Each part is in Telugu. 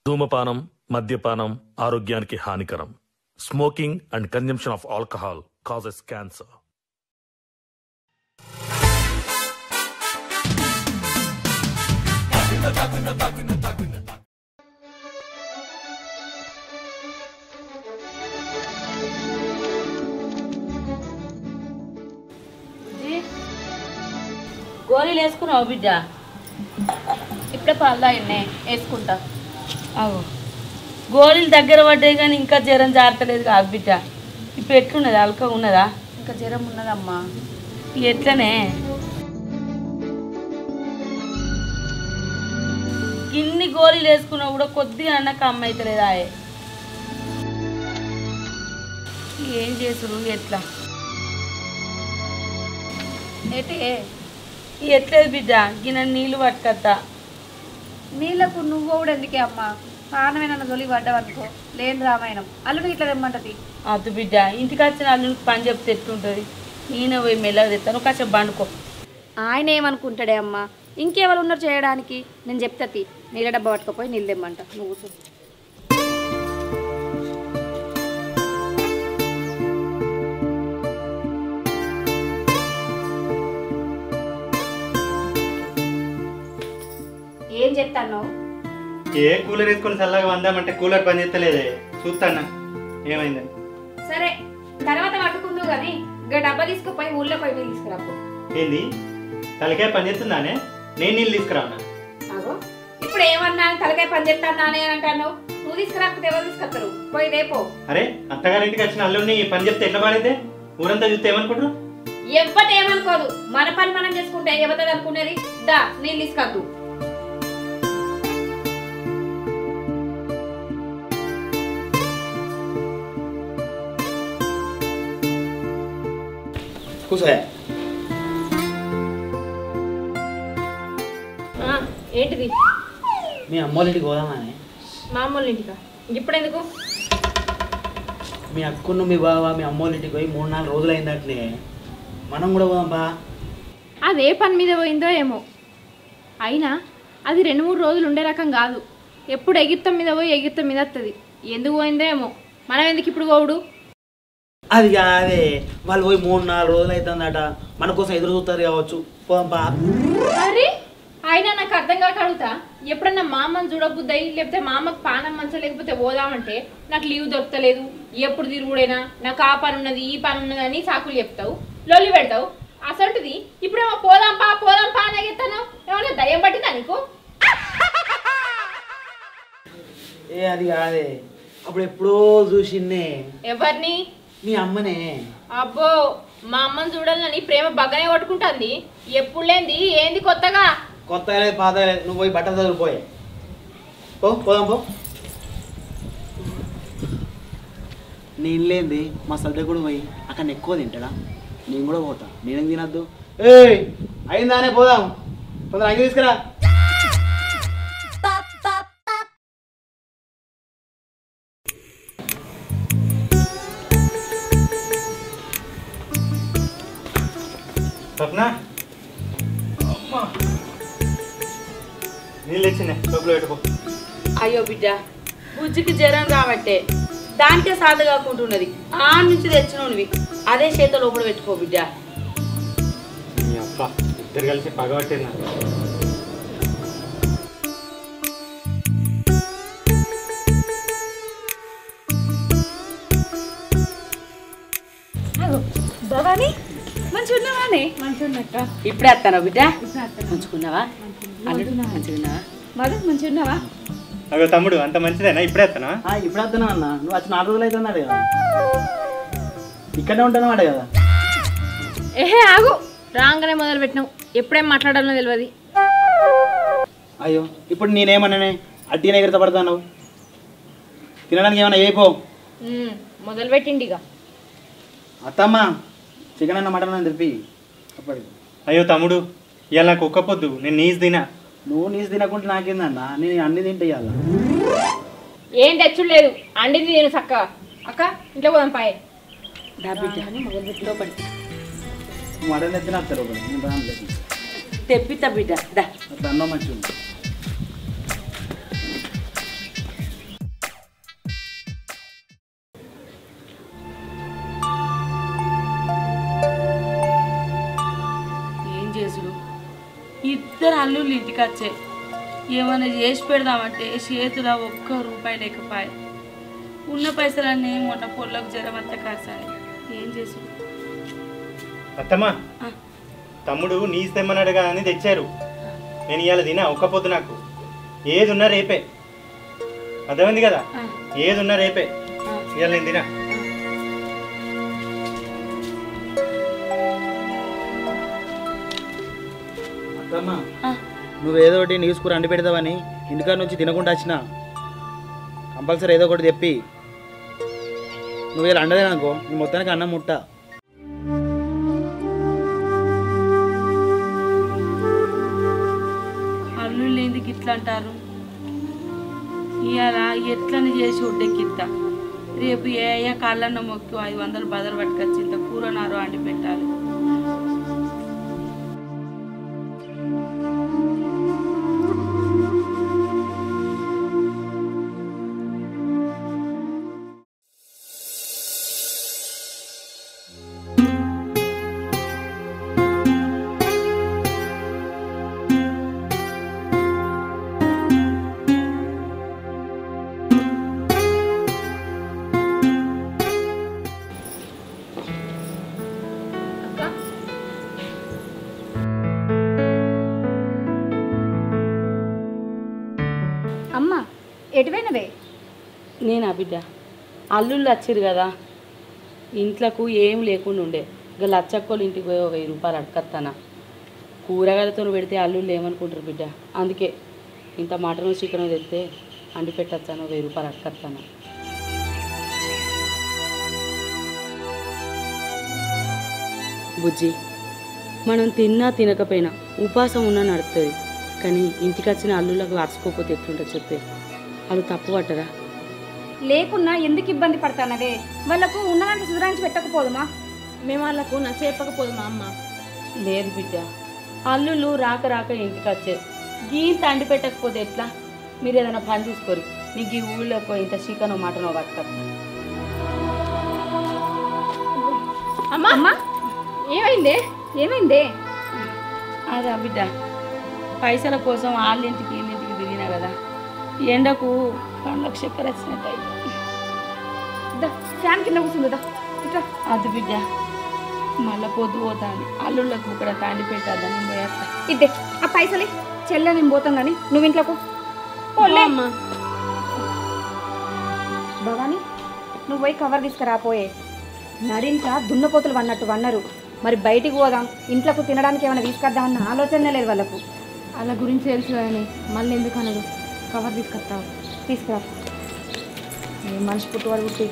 ధూమపానం, మద్యపానం ఆరోగ్యానికి హానికరం. Smoking and consumption of alcohol causes cancer. గోళీలు వేసుకున్నావు బిడ్డ? ఇప్పుడే పాలు తాగినాయి, వేసుకుంటా. అవు గోళీలు దగ్గర పడ్డాయి కానీ ఇంకా జ్వరం జారతలేదు కాదు బిడ్డ. ఇప్పుడు ఎట్లున్నది? అల్క ఉన్నదా? ఇంకా జ్వరం ఉన్నదమ్మా. ఎట్లనే ఇన్ని గోళీలు వేసుకున్నా కూడా కొద్దిగా అన్న కమ్మ అవుతలేదా? ఏం చేసుడు ఎట్లా? ఏంటి ఎట్లేదు బిడ్డ, గిన్నె నీళ్ళు పట్టుకత్తా. నీళ్ళకు నువ్వు కూడా ఎందుకే అమ్మా? ప్రాణమైన జొలి పడ్డావనుకో లేని రామాయణం. అల్లుడు ఇట్లా తెమ్మంటది. అదు బిడ్డ, ఇంటికి వచ్చిన అల్లుడికి పని చెప్తే ఎట్లుంటుంది? నేనే పోయి మెల్లగా తెస్తాను, కాసేపు బండుకో. ఆయన ఏమనుకుంటాడే అమ్మా? ఇంకెవరు ఉన్నారు చేయడానికి? నేను చెప్తాతి, నీళ్ళ డబ్బా పట్టుకపోయి నీళ్ళు తెమ్మంట. నువ్వు ఏం చెప్తాను? ఏ కూలర్ వేసుకొని చల్లగా వందామంటే కూలర్ పని చేస్తలేదే. చూస్తానా ఏమైందని. సరే తర్వాత పట్టుకుందు కానీ ఇంకా డబ్బా తీసుకుపోయి ఊళ్ళో పోయి నీళ్ళు తీసుకురాపు. ఏంది తలకాయ పని చేస్తుందానే? నేను నీళ్ళు తీసుకురావునా? ఇప్పుడు ఏమన్నా తలకాయ పని చేస్తాను అని అంటాను. నువ్వు తీసుకురాకపోతే ఎవరు తీసుకొస్తారు? పోయి రేపో. అరే అత్తగారింటికి వచ్చిన అల్లుడిని పని చెప్తే ఎట్లా పాడైతే? ఊరంతా చూస్తే ఏమనుకుంటారు? ఎవ్వట ఏమనుకోదు, మన పని మనం చేసుకుంటే ఎవరు అనుకునేది? దా నీళ్ళు తీసుకొద్దు. ఏంటిది? మీ అమ్మోళ్ళ ఇంటికి పోదామని. మా అమ్మోళ్ళ ఇంటికా? ఇప్పుడు ఎందుకు? మీ అక్కును మీ బావ మీ అమ్మోళ్ళ ఇంటికి పోయి 3-4 రోజులు అయిందట్లే. మనం కూడా పోదాం బా. అదే పని మీద పోయిందో ఏమో. అయినా అది 2-3 రోజులు ఉండే రకం కాదు. ఎప్పుడు ఎగిర్తం మీద పోయి ఎగిర్తం మీద వస్తుంది. ఎందుకు పోయిందో ఏమో. మనం ఎందుకు ఇప్పుడు పోవుడు? అది కాదే, వాళ్ళు పోయి 3-4 రోజులు అవుతుందట. మన కోసం ఎదురు చూస్తారు కావచ్చు. పోదాం బా. అరే అయినా నాకు అర్థం కాక అడుగుతా, ఎప్పుడన్నా మా అమ్మని చూడబుద్దాయి లేకపోతే మా అమ్మకి పానం మంచం లేకపోతే పోదామంటే నాకు లీవ్ దొరకలేదు, ఎప్పుడు తిరుగుడైనా నాకు ఆ పని ఉన్నది ఈ పని ఉన్నది అని సాకులు చెప్తావు, లొల్లి పెడతావు. అసలుది ఇప్పుడేమో పోదాం పా అని ఎత్తాను. ఏమన్నా దయ్యం పట్టిందా నీకు? ఏ అది కాదే, అప్పుడు ఎప్పుడో చూసిందే. ఎవరిని? మీ అమ్మనే. అబ్బో, మా అమ్మని చూడాలని ప్రేమ బగ్గనే కొట్టుకుంటుంది. ఎప్పుడు లేంది ఏంది కొత్తగా? కొత్త లేదు పాత లేదు, నువ్వు పోయి బట్టలు చదివిపోయే. పోదాం పో. నేను లేంది మా సర్ద కూడా పోయి అక్కడ ఎక్కువ తింటాడా? నేను కూడా పోతా. నేనేం తినద్దు? ఏయ్ అయిందానే, పోదాం. కొందరు అంగి తీసుకురా. స్వప్న నీళ్ళు తెచ్చినాయి, లోపల పెట్టుకో. అయ్యో బిడ్డ, బుజ్జికి జ్వరం రాబట్టే దానికే సాధ కాకుంటున్నది. ఆ నుంచి తెచ్చినవి అదే చేత లోపల పెట్టుకో బిడ్డ. మీ అబ్బా ఇద్దరు కలిసి పగబట్టింది. భవాని మంచిగా ఉన్నావానే? మంచిగా ఉన్నట్ట. ఇప్పుడే వస్తాను బిడ్డ. మంచుకున్నావా? అల్లుడు మంచిగున్నావా? మధు మంచిగా ఉన్నావా? అగో తమ్ముడు అంత మంచిదేనా? ఇప్పుడే వస్తానా? ఇప్పుడు వస్తున్నావు అన్న. నువ్వు వచ్చి 4 రోజులు అవుతున్నాడు కదా. ఇక్కడనే ఉంటున్నావాడు కదా. ఏహే ఆగు, రాగానే మొదలు పెట్టినావు. ఎప్పుడేం మాట్లాడాలో తెలియదు. అయ్యో ఇప్పుడు నేనేమన్నానే? అట్టినే ఎగరత పడతాను. తినడానికి ఏమన్నా అయిపో. మొదలు పెట్టిండి ఇక. అత్తమ్మ చికెన్ అన్న మటన్ అని చెప్పి అప్పటికి. అయ్యో తమ్ముడు, ఇవాళ నాకు ఒక్క పొద్దు, నేను నీసు తినా. నువ్వు నీసు తినకుంటే నాకేందన్న? నేను అన్ని తింటే ఇవ్వాల. ఏం తెచ్చులేదు, అండిది నేను చక్కగా. అక్క ఇంట్లో పోదాం పాయే. మొదలు పెట్టి లోపలి మటన్ ఎత్తిన వస్తారు ఒకటి. నేను రాను తెప్పిస్తా బిడ్డ. దా అట్లా అన్నం మంచిగా ఉంది. అల్లుళ్ళు ఇంటికి వచ్చే ఏమైనా చేసి పెడదామంటే చేతిలో ₹1 లేకపోయే. ఉన్న పైసలన్నీ మొన్న పొల్లకు జ్వరం అంతా కాసాలి. ఏం చేసు అత్తమ్మా తమ్ముడు నీసు తెమ్మన్నాడుగా అని తెచ్చారు. నేను ఇవాళ తినా ఒక్క పొద్దు. నాకు ఏది ఉన్నా రేపే, అర్థమైంది కదా? ఏది ఉన్నా రేపే. ఇవాళ నేను తినా. అత్తమ్మా నువ్వేదో ఒకటి నీసు కూర అండి పెడతావని ఇంటికాడ నుంచి తినకుండా వచ్చిన కంపల్సరీ ఏదో ఒకటి చెప్పి నువ్వు ఇలా అండలేదనుకో నీ మొత్తానికి అన్నం ముట్ట. అల్లుళ్ళు ఎందుకు ఇట్లా అంటారు? ఇవాళ ఎట్లని చేసి ఒడ్డెక్కిద్దా. రేపు ఏ అయ్యా కాళ్ళన్న మొక్కు 500 బదలు పట్టుకొచ్చి ఇంత కూర నారు అండి పెట్టాలి. అమ్మా ఎటువైనవే? నేనా బిడ్డ, అల్లుళ్ళు వచ్చిరు కదా, ఇంట్లోకు ఏం లేకుండా ఉండే. ఇక లచ్చక్కోళ్ళు ఇంటికి పోయి ₹1000 అడకత్తానా. కూరగాయలతో పెడితే అల్లుళ్ళు ఏమనుకుంటారు బిడ్డ. అందుకే ఇంత మటన్ చికెన్ తెస్తే అండి పెట్టచ్చాను ₹1000 అడకత్తానా. బుజ్జి, మనం తిన్నా తినకపోయినా ఉపాసం ఉన్నా నడుస్తుంది. కానీ ఇంటికి వచ్చిన అల్లుళ్ళకు అరుచుకోకపోతే ఎట్లుంటుంది చెప్పే. వాళ్ళు తప్పు పట్టరా? లేకున్నా ఎందుకు ఇబ్బంది పడతానవే? వాళ్ళకు ఉన్నదానికి సుధరాంచి పెట్టకపోదుమా? మేము వాళ్ళకు చెప్పకపోదు మా అమ్మ. లేదు బిడ్డ, అల్లుళ్ళు రాక రాక ఇంటికి వచ్చారు. గీంత అండి పెట్టకపోతే ఎట్లా? మీరు ఏదైనా పని చూసుకోరు. నీకు ఈ ఊళ్ళోకి ఇంత చికెనో మటనో పట్టుక. అమ్మా అమ్మ ఏమైందే? ఏమైందే? అదా బిడ్డ, పైసల కోసం వాళ్ళింటికి వీళ్ళింటికి తిరిగినా కదా, ఎండకు కళ్ళకు చక్కెర వచ్చినట్టు ఫ్యాన్ కింద కూర్చుందా? ఇట్లా అది బిడ్డ, మళ్ళీ పొద్దు పోతాను. అల్లుళ్ళకు ఇక్కడ తాండి పెట్టద్దని పోయేస్తా. ఇద్దే ఆ పైసలే చెల్లె, నేను పోతాం కానీ నువ్వు ఇంట్లోకు అమ్మా. భవాని, నువ్వు పోయి కవర్ తీసుకురాపోయే. నడింట్లా దున్నపోతులు వన్నట్టు వన్నారు. మరి బయటికి పోదాం, ఇంట్లోకి తినడానికి ఏమైనా తీసుకొద్దామన్న ఆలోచనే లేదు వాళ్ళకు. వాళ్ళ గురించి తెలుసు కానీ మళ్ళీ ఎందుకు అనడు. కవర్ తీసుకొస్తావు? తీసుకురా. మనిషి పుట్టువాడు పుట్టి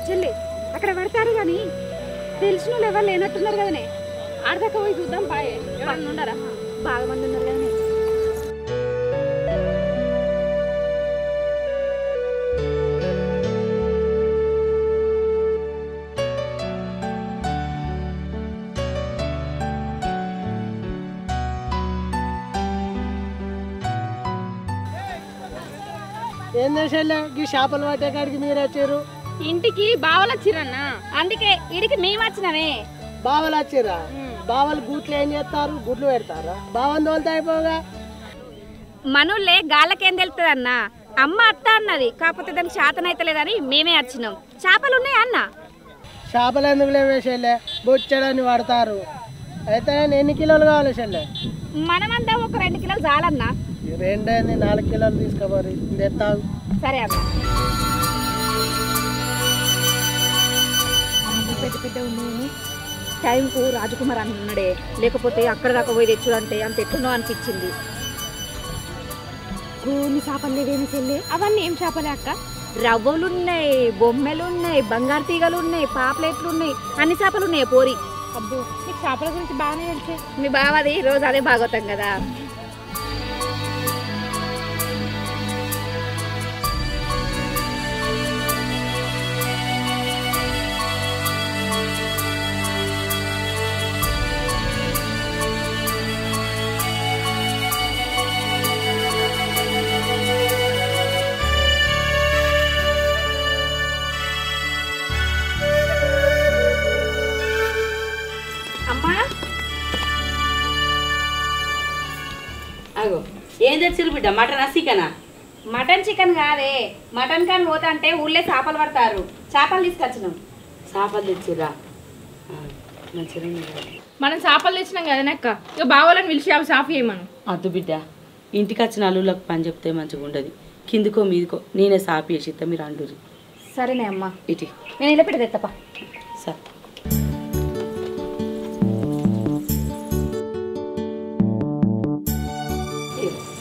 చెల్లి అక్కడ పడతారు కానీ తెలిసిన వాళ్ళు ఎవరు లేనట్టున్నారు కదనే. ఆడదాకా పోయి చూద్దాం. బాయ్, ఎవరన్నా ఉండరా? బాగా మంది ఉన్నారు కదనే. ఏం చేసేలే ఈ చేపలు పట్టే కాడికి మీరు వచ్చారు? ఇంటికి బావలు వచ్చిరన్నా, అందుకే ఇడికి మేము వచ్చినవే. బావలు వచ్చిరా? బావలు గుట్లు ఏం చేస్తారు? గుడ్లు పెడతారా? బావని తోలితే అయిపోగా. మనోళ్ళే గాళ్ళకేం తెలుస్తుంది అన్న. అమ్మ అత్త అన్నది, కాకపోతే దానికి శాతం అయితే లేదని మేమే వచ్చినాం. చేపలు ఉన్నాయా అన్న? చేపలు ఎందుకు లేవేసేలే, బొచ్చడని పడతారు. అయితే ఎన్ని కిలోలు కావాలి చెల్లె? మనమంతా ఒక 2 కిలోలు చాలన్నా. 2 4 కిలోలు తీసుకోబోరి తెస్తావు. సరే అన్న. పెద్ద పెద్ద ఉన్నాయి. టైంకు రాజకుమార్ అని ఉన్నాడే, లేకపోతే అక్కడ దాకా పోయి తెచ్చుడంటే అంత ఎట్లున్నో అనిపించింది. కొన్ని చేపలు లేవేమి చెల్లి? అవన్నీ ఏం చేపలే అక్క? రవ్వలు ఉన్నాయి, బొమ్మెలు ఉన్నాయి, బంగారు తీగలు ఉన్నాయి, పాపలెట్లు ఉన్నాయి, అన్ని చేపలు ఉన్నాయి పోరి. అబ్బో, నీకు చేపల గురించి బాగానే తెలిసే. మీ బావది రోజు అదే భాగవతం కదా. తెచ్చిరు బిడ్డ మటన్ చికెనా? మటన్ చికెన్ కాదే, మటన్ కానీ పోతా అంటే ఊళ్ళో చేపలు పడతారు, చేపలు తీసుకొచ్చినాం. చేపలు తెచ్చిరా? మంచిగా మనం చేపలు తెచ్చినాం కదనక్క, ఇక బాగోలని పిలిచి అవి సాఫ్ చేయమను. అద్దు బిడ్డ, ఇంటికి వచ్చిన అల్లుళ్ళకి పని చెప్తే మంచిగా ఉండదు. కిందికో మీదికో నేనే సాపి వేసి ఇస్తా, మీరు అంటుర్రి. సరేనే అమ్మా, ఇటీ నేను ఇలా పెట్టి తెత్తపా. సరే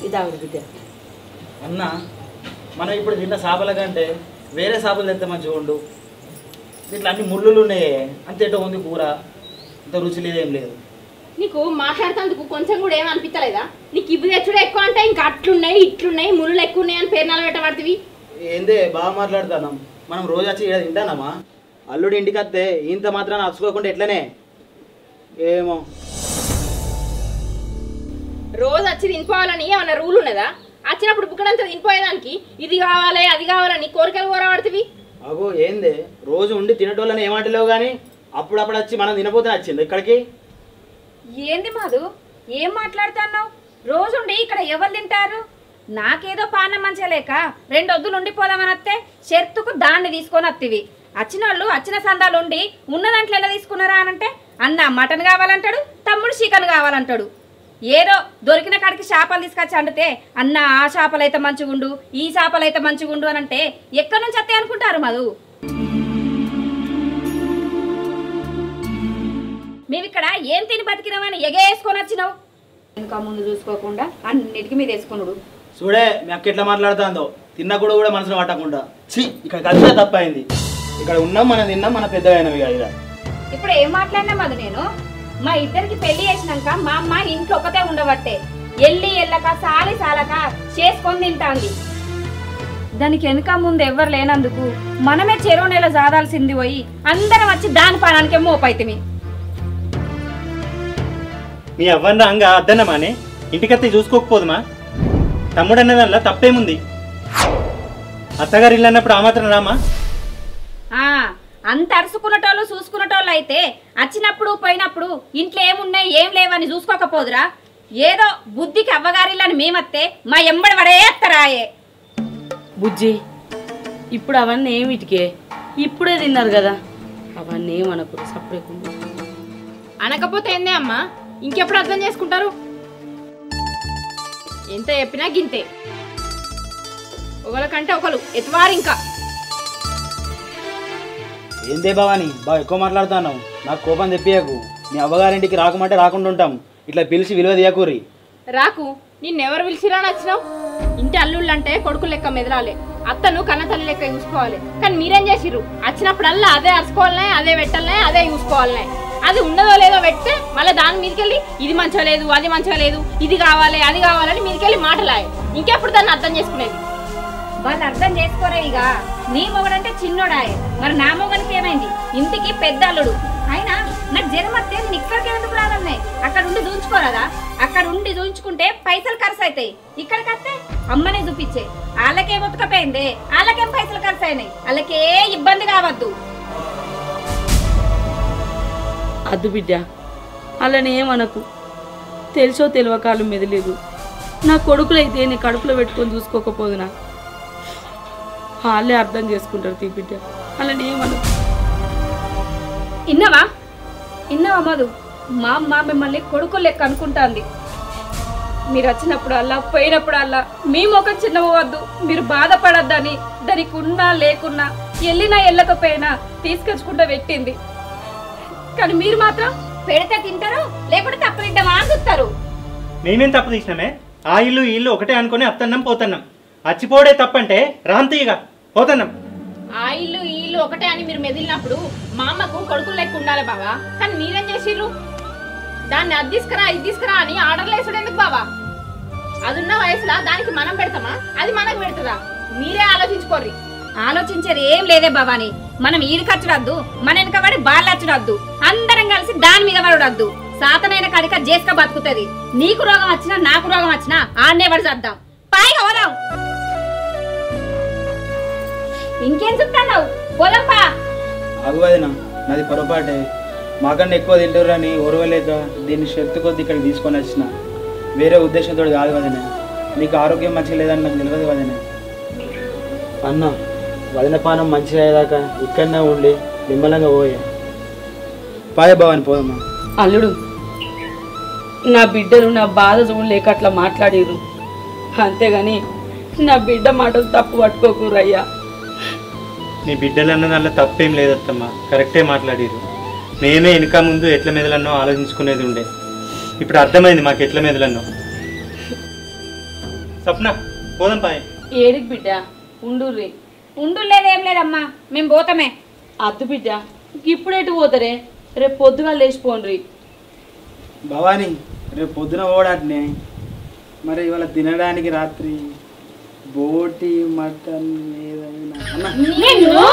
ఇదావిడ బిడ్డ. అన్న మనం ఇప్పుడు తిన్న చేపల కంటే వేరే చేపలు తెస్తే మంచిగా ఉండు. దీంట్లో అన్ని ముళ్ళులు ఉన్నాయి, అంతేటో ఉంది కూర, అంత రుచి లేదేం లేదు. నీకు మాట్లాడుతందుకు కొంచెం కూడా ఏం అనిపించలేదా? నీకు ఇవి తెచ్చుడు ఎక్కువ అంటే ఇంకా అట్లున్నాయి ఇట్లున్నాయి ముళ్ళు ఎక్కువ ఉన్నాయి అని పేరునాలు పెట్టబడుతుంది. ఏందే బాగా మాట్లాడుతున్నాం, మనం రోజు వచ్చి ఇక్కడ తింటానమ్మా. అల్లుడు ఇంటికి వస్తే ఇంత మాత్రాన్ని అచ్చుకోకుండా ఎట్లనే ఏమో. రోజు వచ్చి తినిపోవాలని ఏమన్నా రూల్ ఉన్నదా? వచ్చినప్పుడు బుక్కడంతా తినిపోయేదానికి ఇది కావాలి అది కావాలని కోరికలు కోరబడుతుంది. అగో ఏందే రోజు ఉండి తినటోళ్ళని ఏమంటలేవు కానీ అప్పుడప్పుడు వచ్చి మనం తినపోతే వచ్చింది ఇక్కడికి. ఏంది మాధు, ఏం మాట్లాడుతున్నావు? రోజుండి ఇక్కడ ఎవరు తింటారు? నాకేదో పానం మంచిగా లేక 2 వద్దులు ఉండిపోదామని వస్తే షర్తుకు దాన్ని తీసుకొని వత్తివి. వచ్చిన వాళ్ళు వచ్చిన సందాలు ఉండి ఉన్న దాంట్లో ఎలా తీసుకున్నారా అనంటే అన్న మటన్ కావాలంటాడు, తమ్ముడు చికెన్ కావాలంటాడు. ఏదో దొరికిన కాడికి చేపలు తీసుకొచ్చి అండితే అన్న ఆ చేపలు అయితే మంచిగుండు, ఈ చేపలు అయితే మంచిగుండు అని అంటే ఎక్కడి నుంచి వస్తాయి అనుకుంటారు మధు? మేమిక్కడ ఏం తిని బతికినామని ఎగేసుకొని వచ్చినావు. ఇంకా ముందు చూసుకోకుండా అన్నిటికీ మీరు వేసుకున్నాడు. చూడే మీ అక్క ఎట్లా మాట్లాడుతుందో, తిన్నా కూడా మనసులో పట్టకుండా. ఛీ, ఇక్కడ కలిసే తప్పైంది. ఇక్కడ ఉన్నాం, మనం తిన్నాం, మన పెద్దగైనవి కదా. ఇప్పుడు ఏం మాట్లాడినా మధు, నేను మా ఇద్దరికి పెళ్లి చేసినాక మా అమ్మ ఇంట్లో ఒకతే ఉండబట్టే ఎల్లక సాలి సాలక చేసుకొని తింటాంది. దానికి వెనుక ముందు ఎవ్వరు లేనందుకు మనమే చెరువు నెల జాదాల్సింది పోయి అందరం వచ్చి దాని పానానికే మోపైతిమి. మీ అవ్వన్న అంగా అద్దన్నమానే ఇంటికత్తే చూసుకోకపోదుమా? తమ్ముడు అన్న దానిలో తప్పేముంది? అత్తగారు ఇల్లు అన్నప్పుడు ఆ మాత్రం రామా? అంత అరుసుకున్నటోళ్ళు చూసుకున్నటోళ్ళు అయితే వచ్చినప్పుడు పోయినప్పుడు ఇంట్లో ఏమున్నాయి ఏం లేవని చూసుకోకపోదురా? ఏదో బుద్ధికి అవ్వగారిల్లని మేమత్తే మా ఎంబడి పడేత్తరాయే. బుజ్జి, ఇప్పుడు అవన్నీ ఏమిటికే? ఇప్పుడే తిన్నారు కదా, అవన్నీ ఏమనకు సపరేకుండా. అనకపోతే ఏందే అమ్మా, ఇంకెప్పుడు అర్థం చేసుకుంటారు? ఎంత చెప్పినా గింతే, ఒకరికంటే ఒకరు ఎత్వారు. ఇంకా ఏందే భవాని బాగా ఎక్కువ మాట్లాడుతున్నావు, నాకు కోపం తెప్పియకు. మీ అవ్వగారింటికి రాకమంటే రాకుండా ఉంటాం, ఇట్లా పిలిచి విలువ తీయకూరి. రాకు, నిన్నెవరు పిలిచిరా నచ్చినావు? ఇంటి అల్లుళ్ళు అంటే కొడుకు లెక్క మెదలాలి, అత్తను కన్న తల్లి లెక్క చూసుకోవాలి. కానీ మీరేం చేసిర్రు? వచ్చినప్పుడల్లా అదే అరుచుకోవాలనే, అదే పెట్టాలనే, అదే చూసుకోవాలనే. అది ఉన్నదో లేదో పెడితే మళ్ళీ దాని మీదకెళ్ళి ఇది మంచిగా లేదు, అది మంచిగా లేదు, ఇది కావాలి అది కావాలని మీదకెళ్ళి మాటలాయ. ఇంకెప్పుడు దాన్ని అర్థం చేసుకునేది? వాళ్ళు అర్థం చేసుకోరే. ఇక నీ మొగడంటే చిన్నోడాయే, మరి నా మొగనికి ఏమైంది? ఇంటికి పెద్ద అల్లుడు అయినా నాకు జ్వరం వస్తే నేను ఇక్కడికి ఎందుకు రాదన్నాయి? అక్కడ ఉండి చూయించుకోరాదా? అక్కడ ఉండి చూయించుకుంటే పైసలు ఖర్చు అవుతాయి. ఇక్కడికి వస్తే అమ్మనే చూపించే. వాళ్ళకే బతుకపోయిందే, వాళ్ళకేం పైసలు ఖర్చు అయినాయి, వాళ్ళకే ఇబ్బంది కావద్దు. అద్దు బిడ్డ, అలానే ఏమనకు. తెలిసో తెలియకాలు మెదలేదు. నా కొడుకులైతే నీ కడుపులో పెట్టుకొని చూసుకోకపోదునా? వాళ్ళే అర్థం చేసుకుంటారు తీ బిడ్డ, అలానే ఏమనకు. ఇన్నవా మధు, మా అమ్మ మిమ్మల్ని కొడుకు లెక్క అనుకుంటాంది. మీరు వచ్చినప్పుడు అల్లా పోయినప్పుడు అల్లా మీ ముఖం చిన్నవద్దు, మీరు బాధపడద్దని దానికి ఉన్నా లేకున్నా వెళ్ళినా వెళ్ళకపోయినా తీసుకొచ్చుకుంటూ పెట్టింది. కానీ మీరు మాత్రం పెడితే తింటారు, లేకుంటే తప్పనిద్దామా అని చూస్తారు. మేమేం తప్పు తీసినామే? ఆ ఇల్లు ఈ ఇల్లు ఒకటే అనుకుని అత్తన్నాం పోతున్నాం. అచ్చిపోడే తప్పంటే రాంతీగా పోతున్నాం. ఆ ఇల్లు ఈ ఇల్లు ఒకటే అని మీరు మెదిలినప్పుడు మా అమ్మకు కొడుకులు లెక్క ఉండాలి బావా. కానీ మీరేం చేసిర్రు? దాన్ని అది తీసుకురా ఇది తీసుకురా అని ఆర్డర్లు వేసాడు ఎందుకు బావా? అదున్న వయసులో దానికి మనం పెడతామా, అది మనకు పెడుతుందా? మీరే ఆలోచించుకోర్రి. ఆలోచించేది ఏం లేదే భవాని. మనం ఈడు ఖర్చుడద్దు, మన వెనకబడి బాళ్ళచ్చుడద్దు, అందరం కలిసి దాని మీద పడవద్దు. సాతనైన కడిక జేసుక బతుకుతుంది. నీకు రోగం వచ్చినా నాకు రోగం వచ్చినా ఆడనే పడి చేద్దాం. పైగా పోదాం. ఇంకేం చెప్తావు? పోదాం పా. ఆగువదినా, నాది పొరపాటే. మాకన్నా ఎక్కువ తింటారని ఓర్వలేక దీన్ని శక్తి కొద్ది ఇక్కడికి తీసుకొని వచ్చిన. వేరే ఉద్దేశంతో కాదు వదినా. నీకు ఆరోగ్యం మంచిగా లేదని నాకు తెలియదు వదిన. అన్న వదిన పానం మంచిగా అయ్యేదాకా ఇక్కడనే ఉండి నిమ్మలంగా పోయా. పాయ భవాని పోదమ్మా. అల్లుడు, నా బిడ్డలు నా బాధ చూడలేక అట్లా మాట్లాడిరు, అంతేగాని నా బిడ్డ మాటలు తప్పు పట్టుకోకూరయ్యా. నీ బిడ్డలు అన్న దాంట్లో తప్పేం లేదత్తమ్మా, కరెక్టే మాట్లాడిరు. మేమే వెనుక ముందు ఎట్ల మెదలన్నో ఆలోచించుకునేది ఉండే. ఇప్పుడు అర్థమైంది మాకు ఎట్ల మెదలన్నో. సప్న పోదాం పాయ్. ఏడికి బిడ్డ, ఉండుర్రి. ఉండు లేదేం లేదమ్మా, మేము పోతామే. అద్దు బిడ్డ, ఇప్పుడేటు పోతారే, రేపు పొద్దుగా లేచిపోండ్రి. భవాని రేపు పొద్దున పోవడాటనే, మరి ఇవాళ తినడానికి రాత్రి బోటి మటన్ ఏదైనా అన్న. నిన్ను